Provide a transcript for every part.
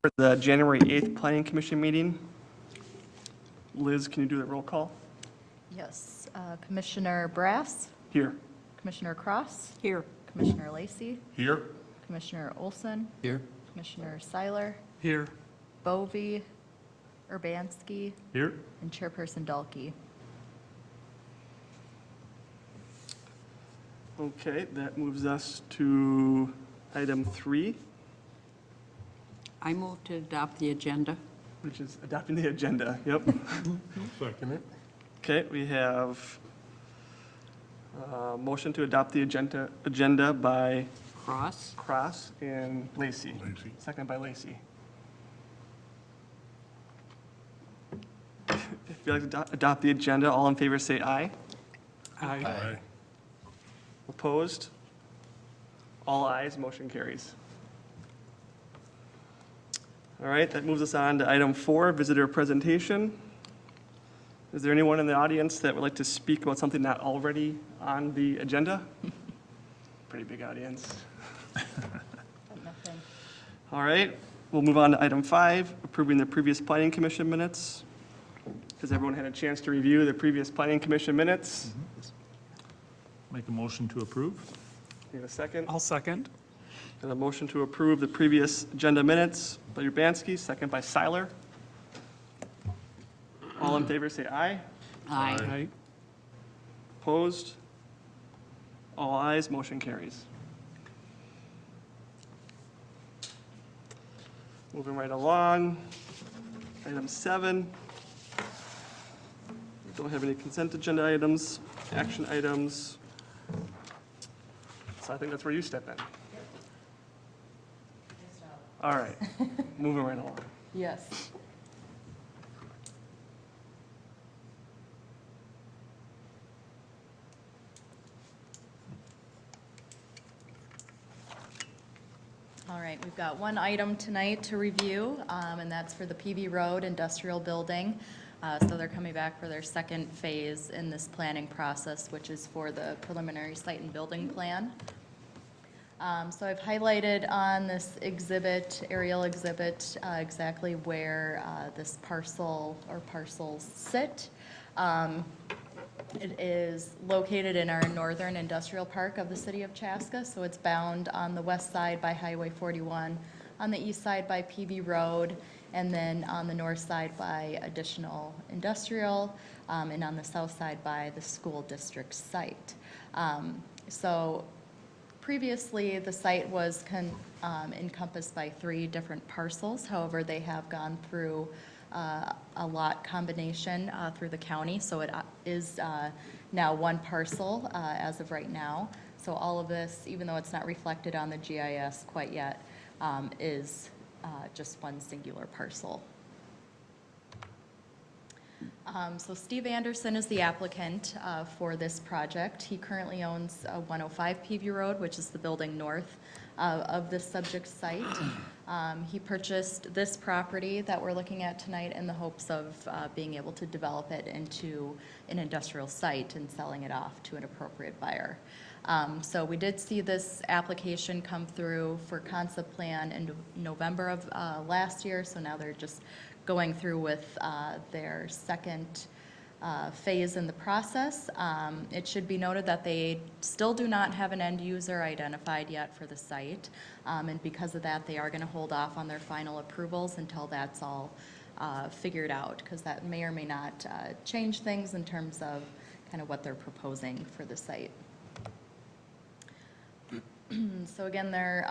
For the January 8th Planning Commission meeting. Liz, can you do the roll call? Yes. Commissioner Brass, Here. Commissioner Cross, Here. Commissioner Lacey, Here. Commissioner Olson, Here. Commissioner Seiler, Here. Bovee, Urbanski, Here. and Chairperson Dalkey. Okay, that moves us to item 3, I move to adopt the agenda. which is adopting the agenda. Yep. Second it. Okay, we have motion to adopt the agenda by Cross. Cross and Lacey. Lacey. Seconded by Lacey. If you'd like to adopt the agenda, all in favor say aye. Aye. Opposed? All ayes, motion carries. All right, that moves us on to item 4, visitor presentation. Is there anyone in the audience that would like to speak about something not already on the agenda? Pretty big audience. But nothing. All right, we'll move on to item 5, approving the previous planning commission minutes. Has everyone had a chance to review the previous planning commission minutes? Make a motion to approve? Need a second? I'll second. And a motion to approve the previous agenda minutes by Urbanski, second by Seiler. All in favor say aye. Aye. Aye. Opposed? All ayes, motion carries. Moving right along, item 7. We don't have any consent agenda items, action items. So I think that's where you step in. All right, moving right along. Yes. All right, we've got one item tonight to review, and that's for the Peavey Road Industrial Building. So they're coming back for their second phase in this planning process, which is for the preliminary site and building plan. So I've highlighted on this exhibit, aerial exhibit, exactly where this parcel or parcels sit. It is located in our northern industrial park of the city of Chaska, so it's bound on the west side by Highway 41, on the east side by Peavey Road, and then on the north side by additional industrial, and on the south side by the school district site. So previously, the site was encompassed by 3 different parcels. However, they have gone through a lot combination through the county, so it is now one parcel as of right now. So all of this, even though it's not reflected on the GIS quite yet, is just one singular parcel. So Steve Anderson is the applicant for this project. He currently owns 105 Peavey Road, which is the building north of this subject site. He purchased this property that we're looking at tonight in the hopes of being able to develop it into an industrial site and selling it off to an appropriate buyer. So we did see this application come through for concept plan in November of last year, so now they're just going through with their second phase in the process. It should be noted that they still do not have an end user identified yet for the site, and because of that, they are going to hold off on their final approvals until that's all figured out, because that may or may not change things in terms of kind of what they're proposing for the site. So again, they're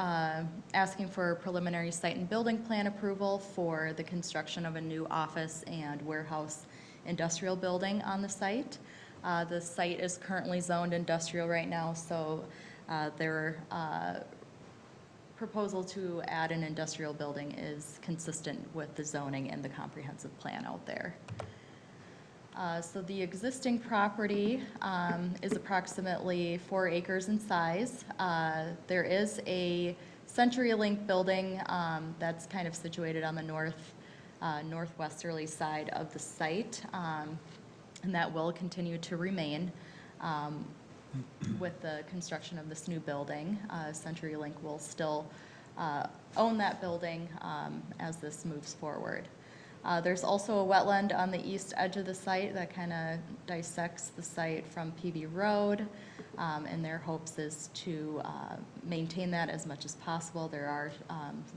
asking for preliminary site and building plan approval for the construction of a new office and warehouse industrial building on the site. The site is currently zoned industrial right now, so their proposal to add an industrial building is consistent with the zoning and the comprehensive plan out there. So the existing property is approximately 4 acres in size. There is a CenturyLink building that's kind of situated on the northwesterly side of the site, and that will continue to remain with the construction of this new building. CenturyLink will still own that building as this moves forward. There's also a wetland on the east edge of the site that kind of dissects the site from Peavey Road, and their hopes is to maintain that as much as possible. There are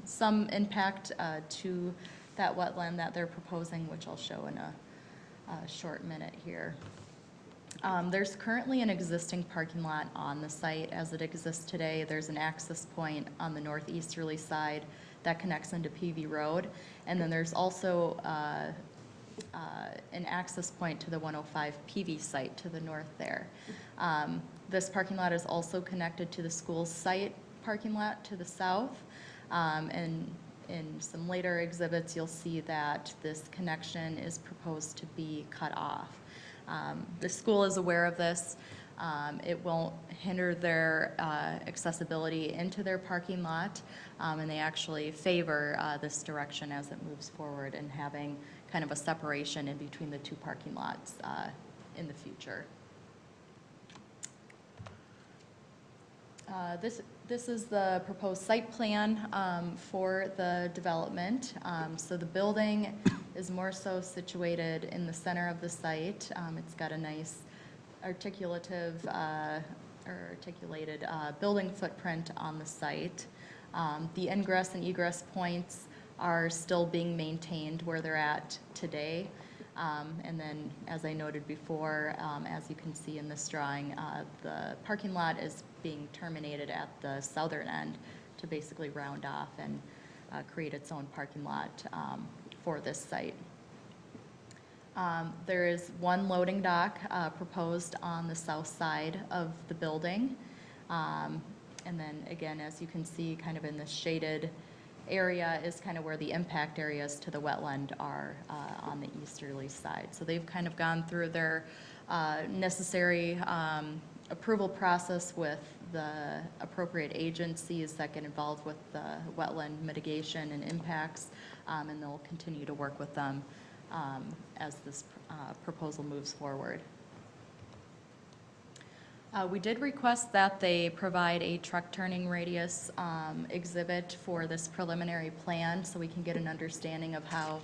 some impact to that wetland that they're proposing, which I'll show in a short minute here. There's currently an existing parking lot on the site as it exists today. There's an access point on the northeasterly side that connects into Peavey Road. And then there's also an access point to the 105 Peavey site to the north there. This parking lot is also connected to the school's site parking lot to the south. And in some later exhibits, you'll see that this connection is proposed to be cut off. The school is aware of this. It won't hinder their accessibility into their parking lot, and they actually favor this direction as it moves forward and having kind of a separation in between the two parking lots in the future. This is the proposed site plan for the development. So the building is more so situated in the center of the site. It's got a nice articulated building footprint on the site. The ingress and egress points are still being maintained where they're at today. And then, as I noted before, as you can see in this drawing, the parking lot is being terminated at the southern end to basically round off and create its own parking lot for this site. There is one loading dock proposed on the south side of the building. And then again, as you can see, kind of in the shaded area is kind of where the impact areas to the wetland are on the easterly side. So they've kind of gone through their necessary approval process with the appropriate agencies that get involved with the wetland mitigation and impacts, and they'll continue to work with them as this proposal moves forward. We did request that they provide a truck turning radius exhibit for this preliminary plan so we can get an understanding of how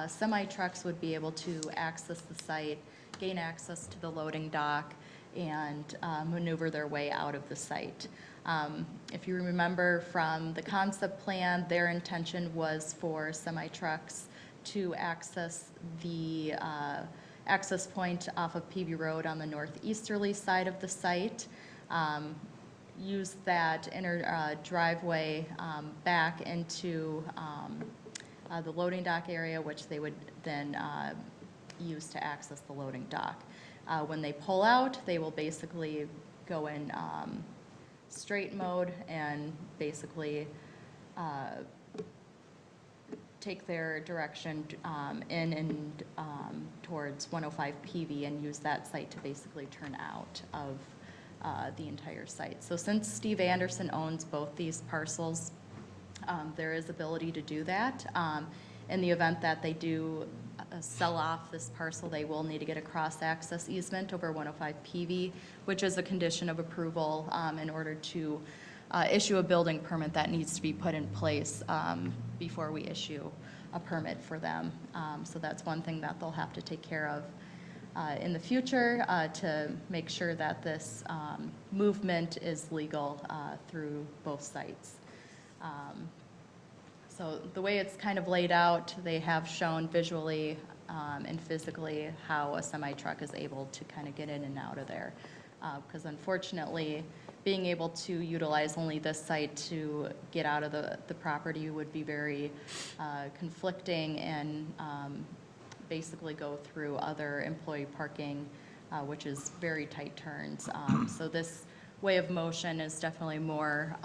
semi-trucks would be able to access the site, gain access to the loading dock, and maneuver their way out of the site. If you remember from the concept plan, their intention was for semi-trucks to access the access point off of Peavey Road on the northeasterly side of the site, use that inner driveway back into the loading dock area, which they would then use to access the loading dock. When they pull out, they will basically go in straight mode and basically take their direction in and towards 105 Peavey and use that site to basically turn out of the entire site. So since Steve Anderson owns both these parcels, there is ability to do that. In the event that they do sell off this parcel, they will need to get a cross-access easement over 105 Peavey, which is a condition of approval in order to issue a building permit that needs to be put in place before we issue a permit for them. So that's one thing that they'll have to take care of in the future to make sure that this movement is legal through both sites. So the way it's kind of laid out, they have shown visually and physically how a semi-truck is able to kind of get in and out of there. Because unfortunately, being able to utilize only this site to get out of the property would be very conflicting and basically go through other employee parking, which is very tight turns. So this way of motion is definitely more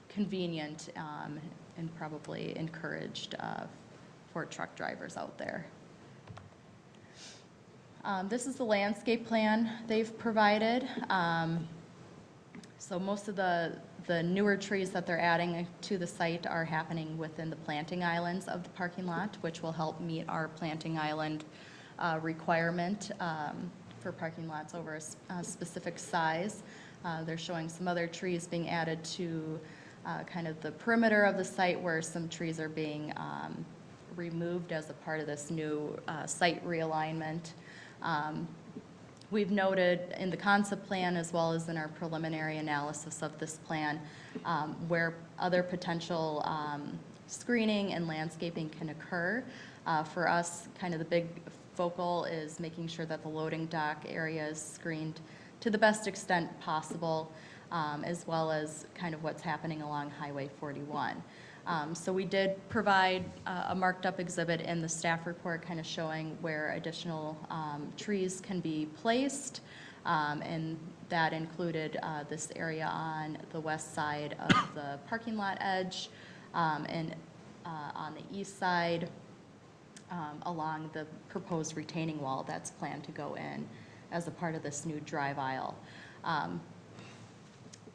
convenient and probably encouraged for truck drivers out there. This is the landscape plan they've provided. So most of the newer trees that they're adding to the site are happening within the planting islands of the parking lot, which will help meet our planting island requirement for parking lots over a specific size. They're showing some other trees being added to kind of the perimeter of the site where some trees are being removed as a part of this new site realignment. We've noted in the concept plan as well as in our preliminary analysis of this plan where other potential screening and landscaping can occur. For us, kind of the big focal is making sure that the loading dock area is screened to the best extent possible, as well as kind of what's happening along Highway 41. So we did provide a marked up exhibit in the staff report kind of showing where additional trees can be placed, and that included this area on the west side of the parking lot edge, and on the east side along the proposed retaining wall that's planned to go in as a part of this new drive aisle.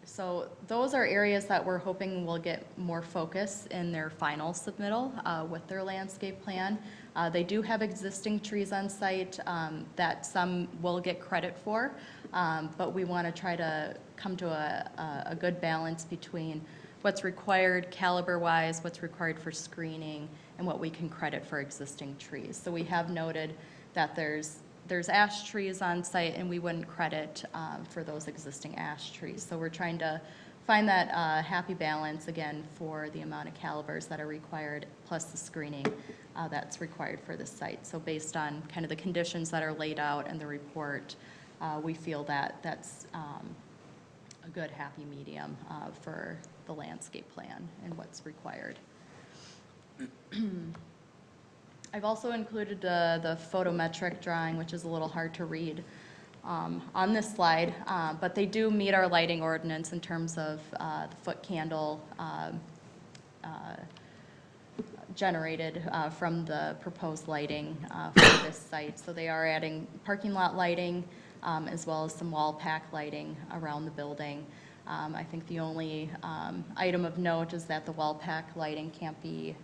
So those are areas that we're hoping will get more focus in their final submittal with their landscape plan. They do have existing trees on site that some will get credit for, but we want to try to come to a good balance between what's required caliber-wise, what's required for screening, and what we can credit for existing trees. So we have noted that there's ash trees on site, and we wouldn't credit for those existing ash trees. So we're trying to find that happy balance, again, for the amount of calibers that are required, plus the screening that's required for the site. So based on kind of the conditions that are laid out in the report, we feel that that's a good happy medium for the landscape plan and what's required. I've also included the photometric drawing, which is a little hard to read on this slide, but they do meet our lighting ordinance in terms of the foot candle generated from the proposed lighting for this site. So they are adding parking lot lighting as well as some wall pack lighting around the building. I think the only item of note is that the wall pack lighting can't be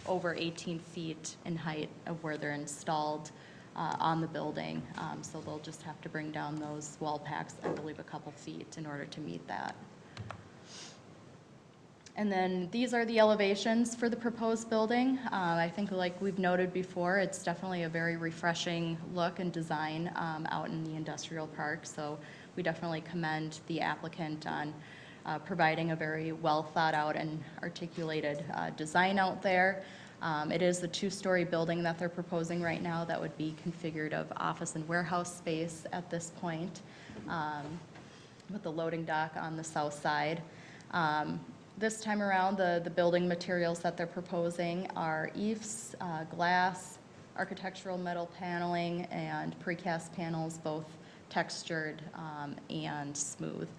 over 18 feet in height of where they're installed on the building. So they'll just have to bring down those wall packs, I believe, a couple feet in order to meet that. And then these are the elevations for the proposed building. I think, like we've noted before, it's definitely a very refreshing look and design out in the industrial park. So we definitely commend the applicant on providing a very well thought out and articulated design out there. It is the two-story building that they're proposing right now that would be configured of office and warehouse space at this point, with the loading dock on the south side. This time around, the building materials that they're proposing are eaves, glass, architectural metal paneling, and precast panels, both textured and smooth.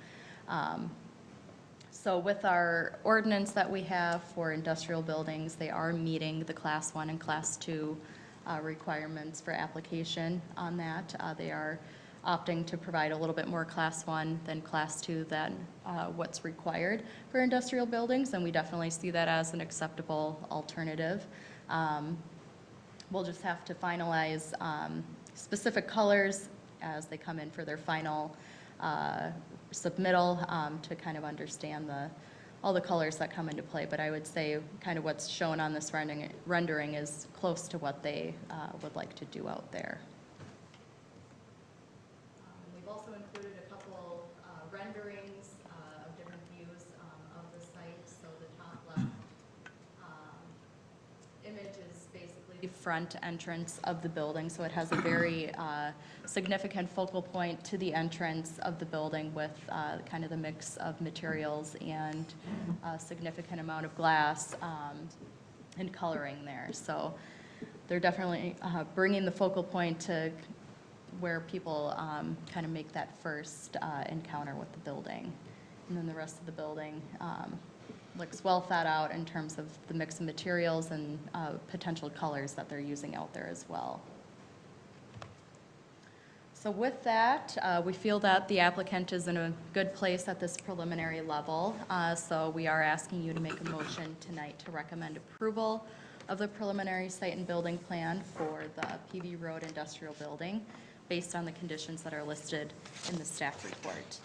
So with our ordinance that we have for industrial buildings, they are meeting the Class 1 and Class 2 requirements for application on that. They are opting to provide a little bit more Class 1 than Class 2 than what's required for industrial buildings, and we definitely see that as an acceptable alternative. We'll just have to finalize specific colors as they come in for their final submittal to kind of understand all the colors that come into play. But I would say kind of what's shown on this rendering is close to what they would like to do out there. We've also included a couple renderings of different views of the site. So the top left image is basically the front entrance of the building. So it has a very significant focal point to the entrance of the building with kind of the mix of materials and a significant amount of glass and coloring there. So they're definitely bringing the focal point to where people kind of make that first encounter with the building. And then the rest of the building looks well thought out in terms of the mix of materials and potential colors that they're using out there as well. So with that, we feel that the applicant is in a good place at this preliminary level. So we are asking you to make a motion tonight to recommend approval of the preliminary site and building plan for the Peavey Road Industrial Building. based on the conditions that are listed in the staff report.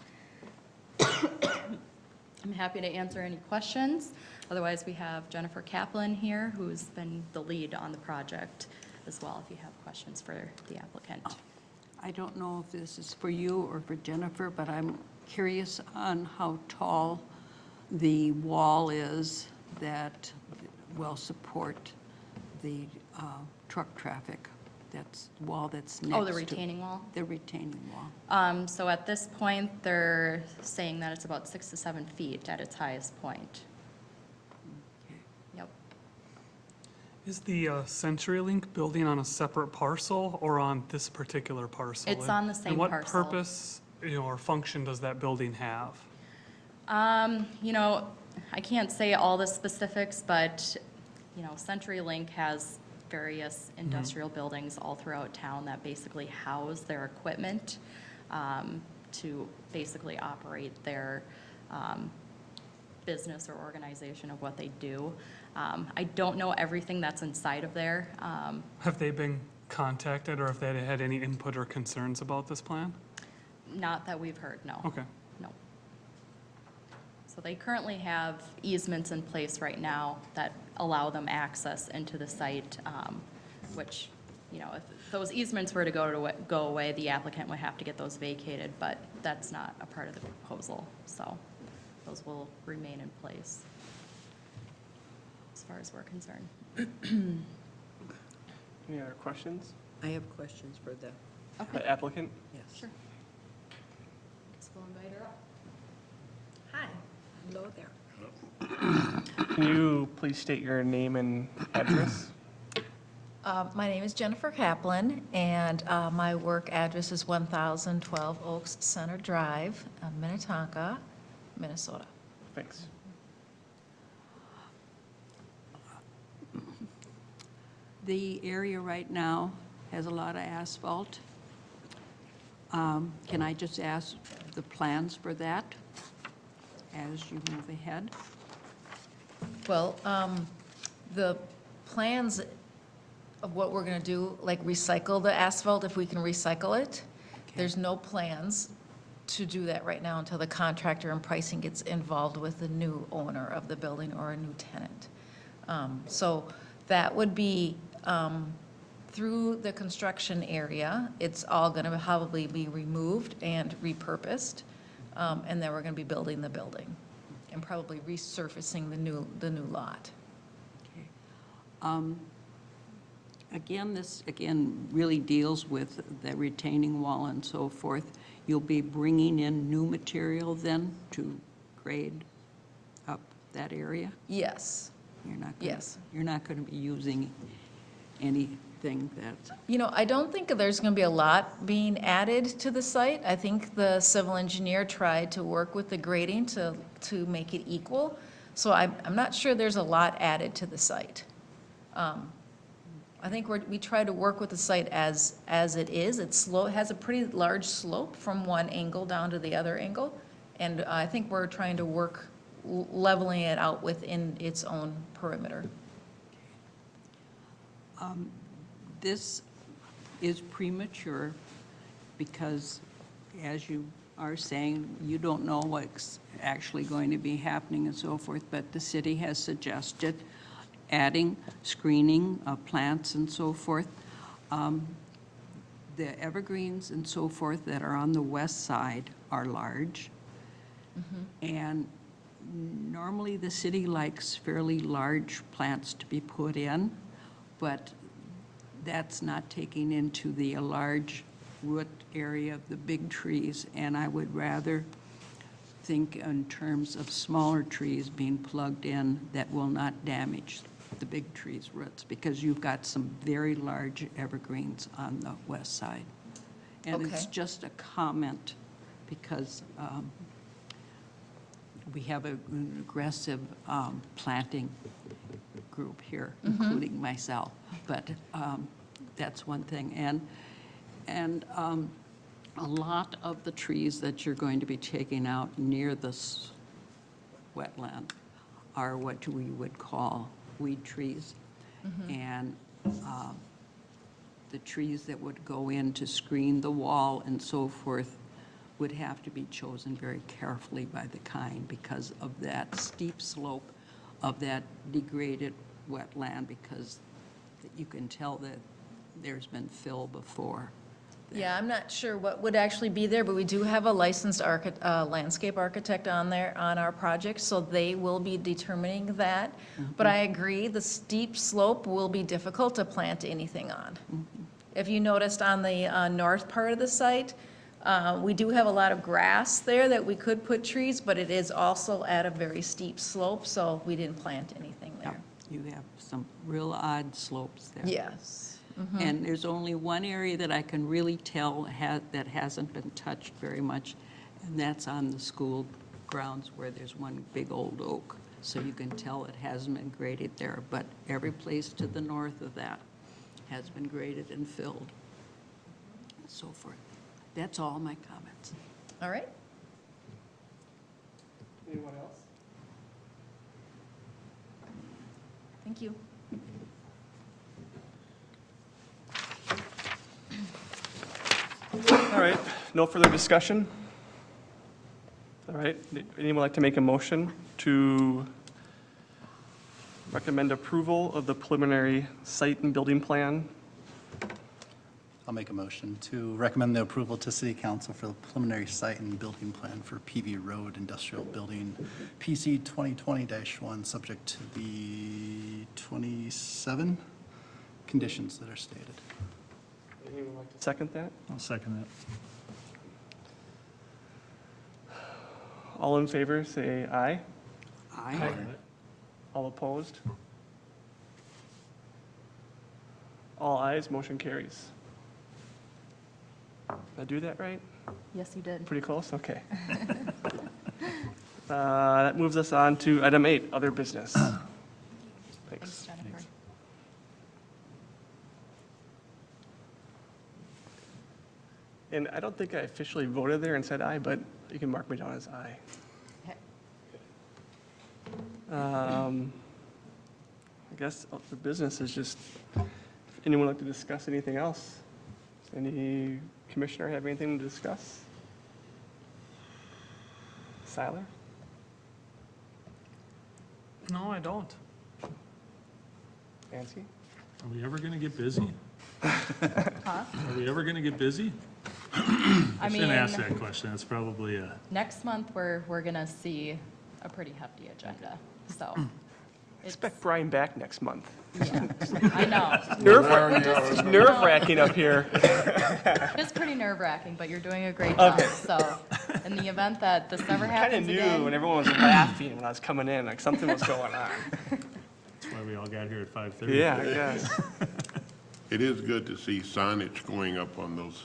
I'm happy to answer any questions. Otherwise, we have Jennifer Kaplan here, who's been the lead on the project as well, if you have questions for the applicant. I don't know if this is for you or for Jennifer, but I'm curious on how tall the wall is that will support the truck traffic. That's wall that's next to. Oh, the retaining wall? The retaining wall. So at this point, they're saying that it's about 6 to 7 feet at its highest point. Okay. Yep. Is the CenturyLink building on a separate parcel or on this particular parcel? It's on the same And what parcel. purpose, or function does that building have? I can't say all the specifics, but, CenturyLink has various industrial buildings all throughout town that basically house their equipment to basically operate their business or organization of what they do. I don't know everything that's inside of there. Have they been contacted, or have they had any input or concerns about this plan? Not that we've heard, no. Okay. No. So they currently have easements in place right now that allow them access into the site, which, if those easements were to go away, the applicant would have to get those vacated, but that's not a part of the proposal, so those will remain in place as far as we're concerned. Any other questions? I have questions for the, The applicant? yes. Sure. Guess we'll invite her up. Hi, Hello there. Can you please state your name and address? my name is Jennifer Kaplan, and my work address is 1012 Oaks Center Drive, Minnetonka, Minnesota. Thanks. The area right now has a lot of asphalt. Can I just ask the plans for that as you move ahead? Well, the plans of what we're going to do, like recycle the asphalt, if we can recycle it, there's no plans to do that right now until the contractor and pricing gets involved with the new owner of the building or a new tenant. So that would be through the construction area. It's all going to probably be removed and repurposed, and then we're going to be building the building and probably resurfacing the new lot. Okay. Again, this, really deals with the retaining wall and so forth. You'll be bringing in new material then to grade up that area? Yes. You're not. Yes. You're not going to be using anything that, I don't think there's going to be a lot being added to the site. I think the civil engineer tried to work with the grading to make it equal. So I'm not sure there's a lot added to the site. I think we try to work with the site as it is. It has a pretty large slope from one angle down to the other angle. And I think we're trying to work leveling it out within its own perimeter. this is premature because, as you are saying, you don't know what's actually going to be happening and so forth, but the city has suggested adding screening of plants and so forth. The evergreens and so forth that are on the west side are large. And normally the city likes fairly large plants to be put in, but that's not taking into the large root area of the big trees. And I would rather think in terms of smaller trees being plugged in that will not damage the big trees' roots, because you've got some very large evergreens on the west side. And it's Okay. just a comment because we have an aggressive planting group here, including myself. But that's one thing. And a lot of the trees that you're going to be taking out near this wetland are what we would call weed trees. And the trees that would go in to screen the wall and so forth would have to be chosen very carefully by the kind because of that steep slope of that degraded wetland, because you can tell that there's been fill before. Yeah, I'm not sure what would actually be there, but we do have a licensed landscape architect on there, on our project, so they will be determining that. But I agree, the steep slope will be difficult to plant anything on. If you noticed on the north part of the site, we do have a lot of grass there that we could put trees, but it is also at a very steep slope, so we didn't plant anything there. You have some real odd slopes there. Yes. And there's only one area that I can really tell that hasn't been touched very much, and that's on the school grounds where there's one big old oak. So you can tell it hasn't been graded there, but every place to the north of that has been graded and filled, and so forth. That's all my comments. All right. Anyone else? Thank you. All right, no further discussion? All right, anyone like to make a motion to recommend approval of the preliminary site and building plan? I'll make a motion to recommend the approval to City Council for the preliminary site and building plan for Peavey Road Industrial Building, PC 2020-1, subject to the 27 conditions that are stated. Anyone like to second that? I'll second that. All in favor, say aye. Aye. All opposed? All ayes, motion carries. Did I do that right? Yes, you did. Pretty close, okay. That moves us on to item 8, other business. Thanks, Thanks. Jennifer. And I don't think I officially voted there and said aye, but you can mark me down as aye. I guess the business is just, anyone like to discuss anything else? Any commissioner have anything to discuss? Siler? No, I don't. Nancy? Are we ever going to get busy? Huh? Are we ever going to get busy? I Shouldn't ask mean, that question. It's probably a, next month, we're gonna see a pretty hefty agenda, so. it's- Expect Brian back next month. Yeah, I know. Nerve-wracking up here. It's pretty nerve-wracking, but you're doing a great job, so in the event that this never Kind of happens knew when again. everyone was laughing when I was coming in, like something was going on. that's why we all got here at 5:30. Yeah, I guess. It is good to see signage going up on those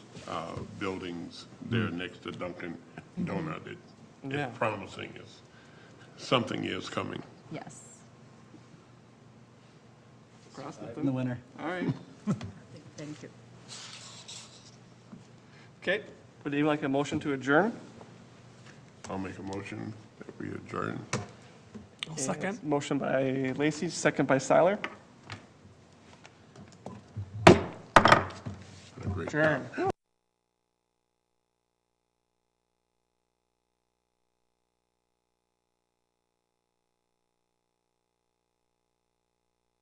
buildings there next to Dunkin' Donut. Yeah. It's promising. Something is coming. Yes. In the winter. All right. Thank you. Okay, would anyone like a motion to adjourn? I'll make a motion that we adjourn. I'll second. Motion by Lacy, second by Siler. A great Adjourn.